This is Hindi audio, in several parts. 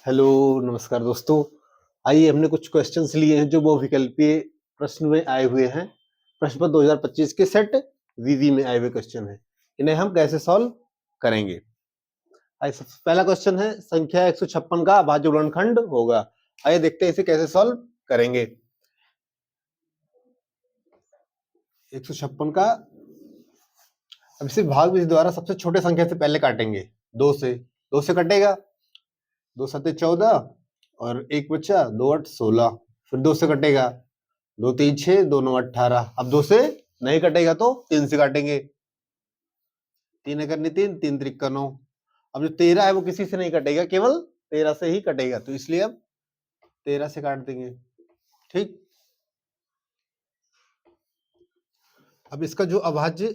हेलो, नमस्कार दोस्तों। आइए हमने कुछ क्वेश्चंस लिए हैं जो बहुविकल्पीय प्रश्न में आए हुए हैं। प्रश्न पत्र 2025 के सेट वीवी में आए हुए क्वेश्चन हैं। इन्हें हम कैसे सॉल्व करेंगे? आइए सबसे पहला क्वेश्चन है संख्या 156 का अभाज्य गुणनखंड होगा। आइए देखते हैं इसे कैसे सॉल्व करेंगे। 156 का अब इसे भाग विधि द्वारा सबसे छोटे संख्या से पहले काटेंगे। 2 से कटेगा। 2 सत्ते 14 और एक बचा 2 8 16। फिर 2 से कटेगा। 2 3 6 2 9 18। अब 2 से नहीं कटेगा तो 3 से काटेंगे। 3 करनी 3 3 त्रिक 9। अब जो 13 है वो किसी से नहीं कटेगा, केवल 13 से ही कटेगा, तो इसलिए अब 13 से काट देंगे। ठीक। अब इसका जो अभाज्य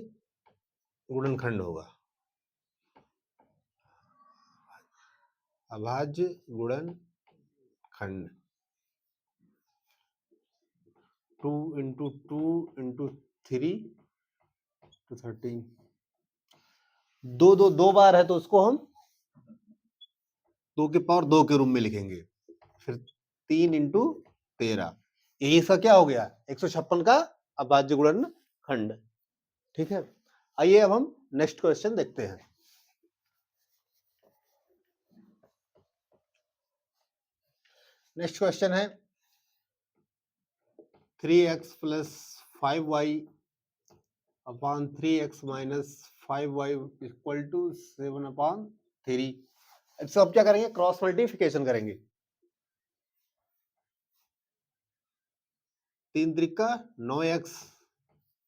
गुणनखंड होगा, अभाज्य गुणनखंड 2 इंटू 2 इंटू 3 to 13। दो बार है तो उसको हम 2 के पावर 2 के रूप में लिखेंगे। फिर 3 इंटू 13, यही इसका क्या हो गया? 156 का अभाज्य गुणनखंड। ठीक है। आइए अब हम नेक्स्ट क्वेश्चन देखते हैं। नेक्स्ट क्वेश्चन है 3x plus 5y upon 3x minus 5y equal to 7 upon 3। इसको अब क्या करेंगे? क्रॉस मल्टीप्लिकेशन करेंगे। 3 त्रिका 9x,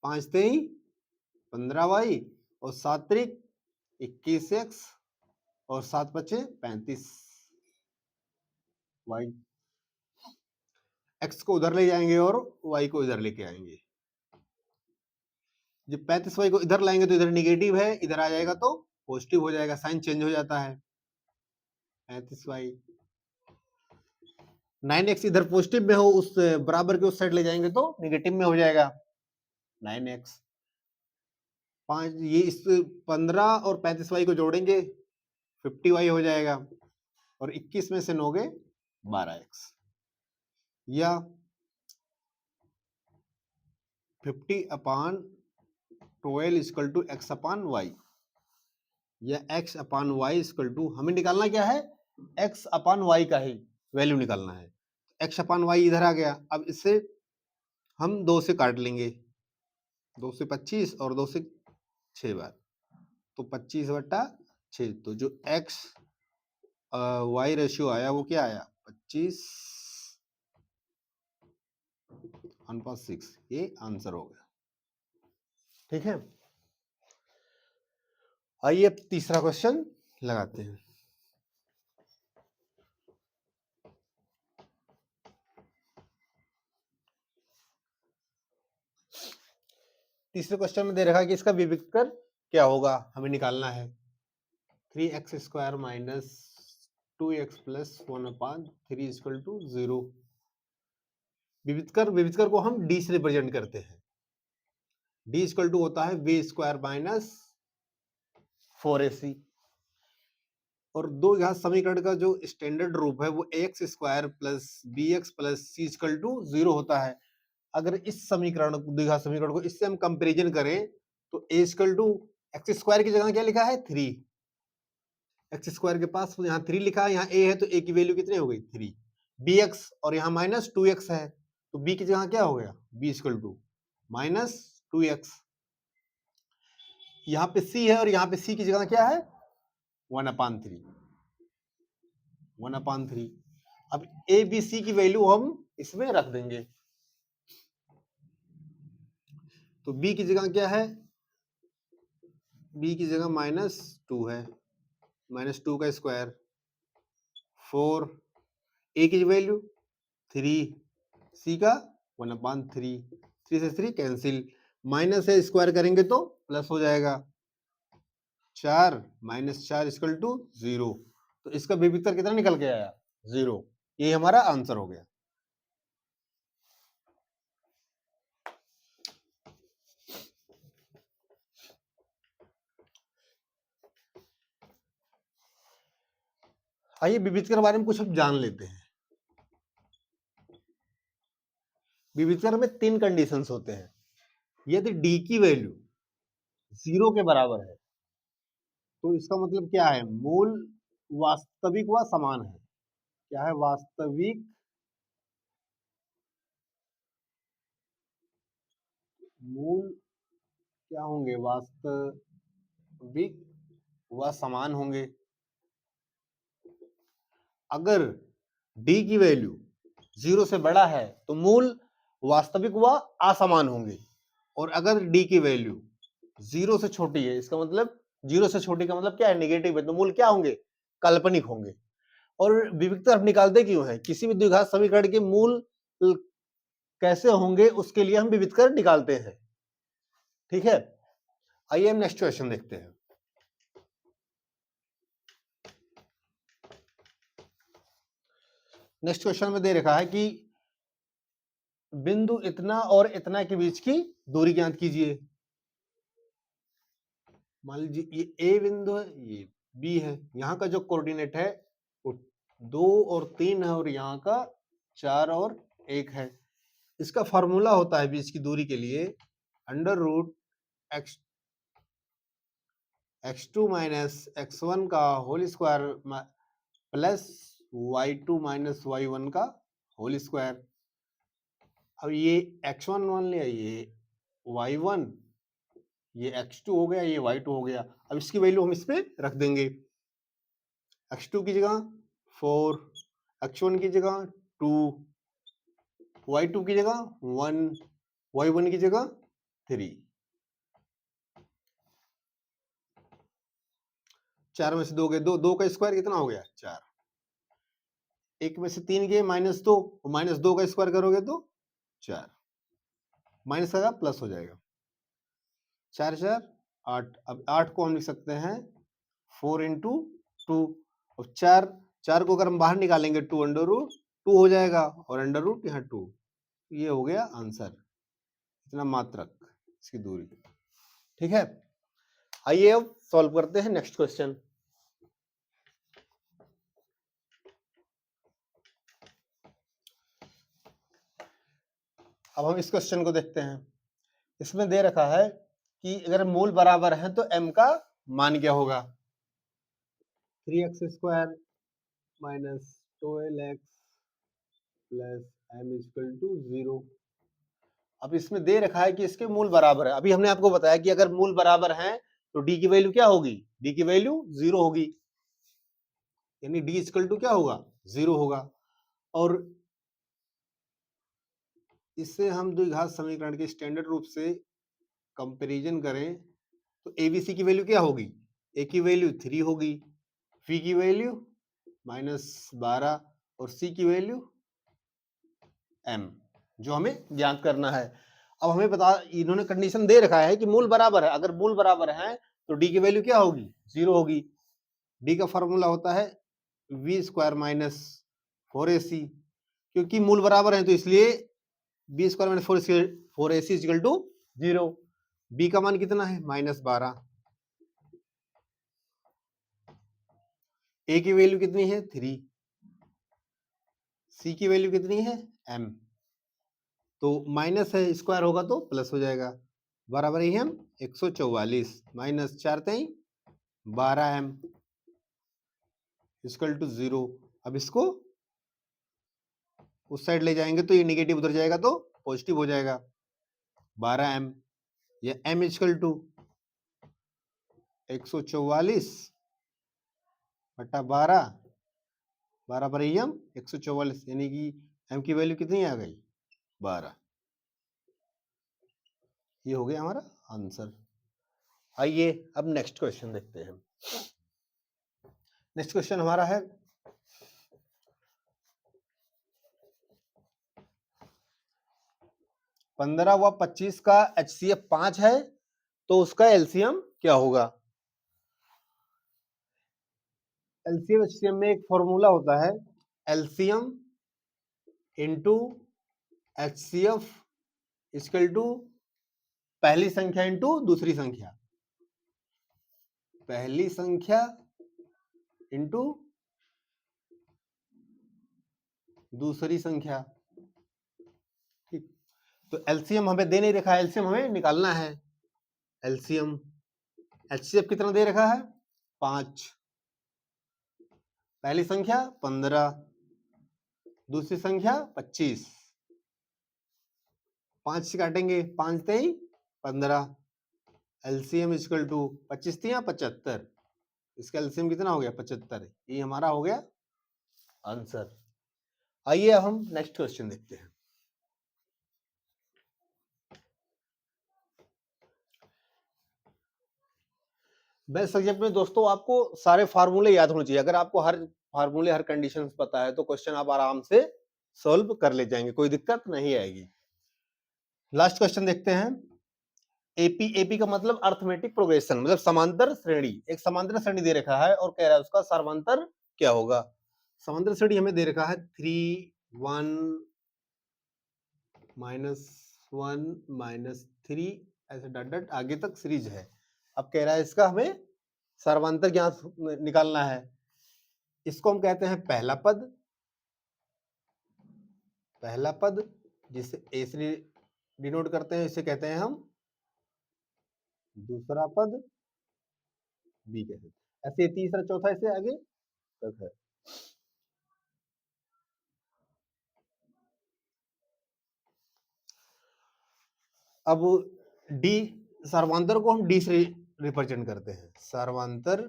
5 तेई 15y और 7 त्रिक 21x और 7 पचे 35y। x को उधर ले जाएंगे और y को इधर लेके आएंगे। जब 35y को इधर लाएंगे तो इधर निगेटिव है, इधर आ जाएगा तो पॉजिटिव हो जाएगा, साइन चेंज हो जाता है। 35y 9x इधर पॉजिटिव में हो, उस बराबर के उस साइड ले जाएंगे तो निगेटिव में हो जाएगा 9x। 5 ये इस 15 और 35y को जोड़ेंगे 50y हो जाएगा और 21 में से 9 गए 12x, या 50 upon 12 equal to x upon y, या x upon y equal to, हमें निकालना क्या है? x अपॉन वाई का ही वैल्यू निकालना है। x अपॉन वाई इधर आ गया। अब इससे हम 2 से काट लेंगे। 2 से 25 और 2 से 6 बार, तो 25/6। तो जो x y रेशियो आया वो क्या आया? 25/6। ये आंसर हो गया। ठीक है। आइए अब तीसरा क्वेश्चन लगाते हैं। तीसरे क्वेश्चन में दे रखा है कि इसका विविक्तर क्या होगा, हमें निकालना है। 3x square minus 2x plus 1/3 equal to 0। विविक्तर को हम d से रिप्रेजेंट करते हैं। d इक्वल टू होता है v स्क्वायर माइनस 4ac। और दो यहाँ समीकरण का जो स्टैंडर्ड रूप है वो ax square plus bx plus c equal to 0 होता है। अगर इस समीकरण द्विघात समीकरण को इससे हम कंपैरिजन करें तो a equal to x square की जगह क्या लिखा है? 3। एक्स स्क्वायर के पास यहाँ 3 लिखा है, यहाँ a है तो a की वैल्यू कितनी हो गई? 3। bx और यहाँ माइनस 2x है तो b की जगह क्या हो गया? b equal to minus 2x। यहाँ पे c है और यहाँ पे c की जगह क्या है? 1/3। 1/3। अब a b c की वैल्यू हम इसमें रख देंगे। तो b की जगह क्या है? b की जगह -2 है, -2 का स्क्वायर 4, a की वैल्यू 3, c का 1/3। 3 से 3 कैंसिल, माइनस है स्क्वायर करेंगे तो प्लस हो जाएगा। 4 -4 इक्वल टू 0। तो इसका विविक्तर कितना निकल के आया? 0। ये हमारा आंसर हो गया। आइए विविधकर के बारे में कुछ अब जान लेते हैं। विविधकर में 3 कंडीशंस होते हैं। यदि डी की वैल्यू 0 के बराबर है तो इसका मतलब क्या है, मूल वास्तविक व समान है। क्या है, वास्तविक मूल क्या होंगे, वास्तविक व समान होंगे। अगर डी की वैल्यू 0 से बड़ा है तो मूल वास्तविक व असमान होंगे, और अगर डी की वैल्यू 0 से छोटी है, इसका मतलब 0 से छोटी का मतलब क्या है, नेगेटिव है, तो मूल क्या होंगे, काल्पनिक होंगे। और विविधता आप निकालते क्यों है, किसी भी द्विघात समीकरण के मूल कैसे होंगे उसके लिए हम विविधकर निकालते हैं। ठीक है, आइए हम नेक्स्ट क्वेश्चन देखते हैं। नेक्स्ट क्वेश्चन में दे रखा है कि बिंदु इतना और इतना के बीच की दूरी ज्ञात कीजिए। मान लीजिए ये ए बिंदु है, ये बी है, यहाँ का जो कोऑर्डिनेट है वो 2 और 3 है, और यहाँ का 4 और 1 है। इसका फॉर्मूला होता है बीच की दूरी के लिए under root x2 minus x1 का whole square plus y2 minus y1 का होल स्क्वायर। अब ये x1 मान लिया, ये y1, ये x2 हो गया, ये y2 हो गया। अब इसकी वैल्यू हम इस पे रख देंगे, x2 की जगह 4, x1 की जगह 2, y2 की जगह 1, y1 की जगह 3। 4 में से 2 गए, 2 का स्क्वायर कितना हो गया, 4। 1 में से 3 गए -2, -2 का स्क्वायर करोगे तो 4, माइनस का प्लस हो जाएगा, 4 4 8। अब 8 को हम लिख सकते हैं 4 इंटू 2, और 4 को अगर हम बाहर निकालेंगे 2 अंडर रूट 2 हो जाएगा, और अंडर रूट यहाँ 2। ये हो गया आंसर, इतना मात्रक इसकी दूरी। ठीक है, आइए अब सॉल्व करते हैं नेक्स्ट क्वेश्चन। अब हम इस क्वेश्चन को देखते हैं। इसमें दे रखा है कि अगर मूल बराबर है तो m का मान क्या होगा, 3x² minus 12x plus m equal to 0। अब इसमें दे रखा है कि इसके मूल बराबर है। अभी हमने आपको बताया कि अगर मूल बराबर है तो d की वैल्यू क्या होगी, d की वैल्यू 0 होगी, यानी d इक्वल टू क्या होगा, 0 होगा। और इससे हम द्विघात समीकरण के स्टैंडर्ड रूप से कंपैरिजन करें तो ABC की वैल्यू क्या होगी, A की वैल्यू 3 होगी, V की वैल्यू -12 और C की वैल्यू M, जो हमें ज्ञात करना है। अब हमें बता, इन्होंने कंडीशन दे रखा है कि मूल बराबर है, अगर मूल बराबर है तो D की वैल्यू क्या होगी, 0 होगी। D का फॉर्मूला होता है v² माइनस 4AC, क्योंकि मूल बराबर है तो इसलिए b² minus 4AC equal to 0। B का मान कितना है, -12। A की वैल्यू कितनी है, 3। C की वैल्यू कितनी है, M। तो माइनस है, स्क्वायर होगा तो प्लस हो जाएगा, बराबर ही हम 144 माइनस 4 3 12m इक्वल टू 0। अब इसको उस साइड ले जाएंगे तो ये निगेटिव उधर जाएगा तो पॉजिटिव हो जाएगा, 12m। ये m इक्वल टू 144 बटा 12, बराबर ही हम 144, यानी कि m की वैल्यू कितनी आ गई, 12। ये हो गया हमारा आंसर। आइए अब नेक्स्ट क्वेश्चन देखते हैं। नेक्स्ट क्वेश्चन हमारा है 15 व 25 का HCF 5 है तो उसका एलसीएम क्या होगा। एलसीएम HCF में एक फॉर्मूला होता है, LCM into HCF equal to पहली संख्या इंटू दूसरी संख्या, पहली संख्या इंटू दूसरी संख्या। ठीक, तो एलसीएम हमें दे नहीं रखा है, एलसीएम हमें निकालना है। एलसीएम एचसीएफ कितना दे रखा है? 5। पहली संख्या 15, दूसरी संख्या 25। 5 से काटेंगे, 5 तेई 15। एलसीएम इक्वल टू 25 तिया 75। इसका एलसीएम कितना हो गया? 75। ये हमारा हो गया आंसर। आइए अब हम नेक्स्ट क्वेश्चन देखते हैं। बेस्ट सब्जेक्ट में दोस्तों आपको सारे फार्मूले याद होने चाहिए। अगर आपको हर फार्मूले, हर कंडीशंस पता है तो क्वेश्चन आप आराम से सॉल्व कर ले जाएंगे, कोई दिक्कत नहीं आएगी। लास्ट क्वेश्चन देखते हैं। एपी, एपी का मतलब अर्थमेटिक प्रोग्रेशन, मतलब समांतर श्रेणी। एक समांतर श्रेणी दे रखा है और कह रहा है उसका सर्वांतर क्या होगा। समांतर श्रेणी हमें दे रखा है 3 1 -1 -3 ऐसे डट डट आगे तक सीरीज है। अब कह रहा है इसका हमें सर्वांतर ज्ञात निकालना है। इसको हम कहते हैं पहला पद, पहला पद जिसे ए से डिनोट करते हैं, इसे कहते हैं हम दूसरा पद, बी कहते हैं। ऐसे तीसरा चौथा ऐसे आगे तक है। अब डी, सर्वांतर को हम डी से रिप्रेजेंट करते हैं, सर्वांतर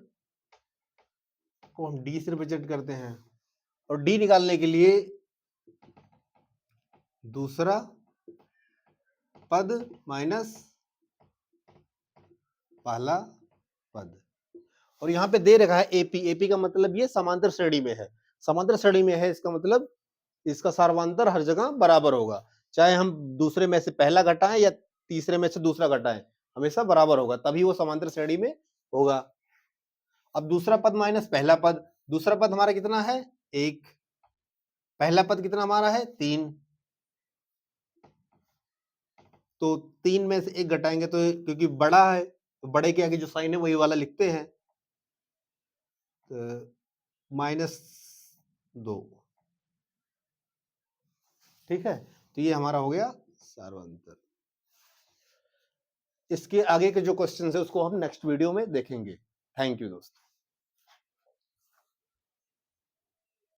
को हम डी से रिप्रेजेंट करते हैं। और डी निकालने के लिए दूसरा पद माइनस पहला पद। और यहां पे दे रखा है एपी, एपी का मतलब ये समांतर श्रेणी में है। समांतर श्रेणी में है इसका मतलब इसका सर्वांतर हर जगह बराबर होगा, चाहे हम दूसरे में से पहला घटाएं या तीसरे में से दूसरा घटाएं, हमेशा बराबर होगा, तभी वो समांतर श्रेणी में होगा। अब दूसरा पद माइनस पहला पद, दूसरा पद हमारा कितना है? 1, पहला पद कितना हमारा है? 3। तो 3 में से 1 घटाएंगे तो क्योंकि बड़ा है तो बड़े के आगे जो साइन है वही वाला लिखते हैं, तो -2। ठीक है, तो ये हमारा हो गया सर्वांतर। इसके आगे के जो क्वेश्चन है उसको हम नेक्स्ट वीडियो में देखेंगे। थैंक यू दोस्तों।